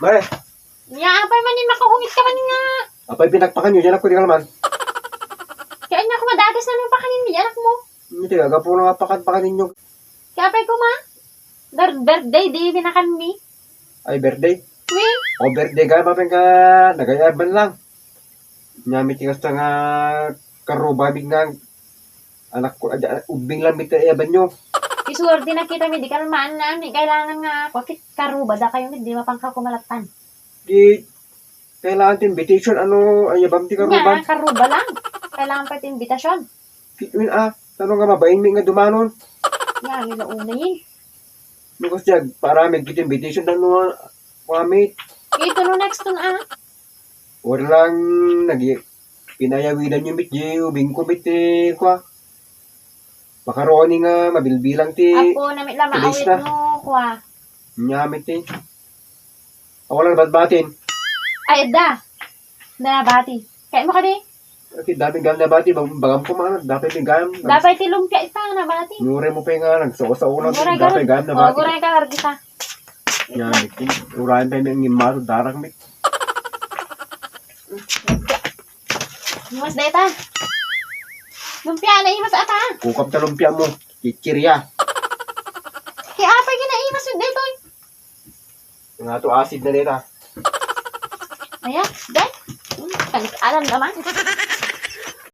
Mare, Nya, apay manin makahungit ka manin nga. apay pinakpakan nyo, dyan ako di kalaman. Kaya niya ako madagas na nung pakanin ni anak mo. Hindi ka, gapo na pakan ninyo. Kaya apay ko ma. Birthday, di binakan mi. Ay, birthday. Uy, O birthday ka, mapeng ka, nagayaban lang. Nyamit tingas na nga, karubabig nga, anak ko, ubing lang mita yaban nyo. isuwerte na kita mi, di kalmaan na mi. Kailangan nga, wakit karuba da kayo mi, di mapangka kumalatan. Di, kailangan ti invitation, ano, ayabam ti Nya, karuban. karuba lang. Kailangan pa ito imbitasyon. Kitwin tanong nga mabayin mi nga dumanon. Nya, nila una yun. Nukos jag, para may kit invitation na nung mami. Ito no next to na. Walang, pinayawidan yung mit, ubing ko mit, kwa. Makaroni nga, mabilbilang ti, Apo, namit lang Tulis maawit na. mo, kwa. nyamit ti. Walang batbatin. Ay, da. Nabati. Kaya mo ka di. Kasi daming gam na bati, bagam ko mga, dapat may gam. Dapat tilumpia ita nabati. Nure mo pa nga, nagsuko sa unang, Guray, dapat gam na O, bati. guray ka, Largita. Nyamit ti. Urayan pa yung ngimaro, darang mit. Imas deta. Lumpia na imas ata. Kukap na lumpia mo, kikirya. Kaya apa ginaimas yun dito. Nga to acid na nila. Ayan, dahil. Alam naman.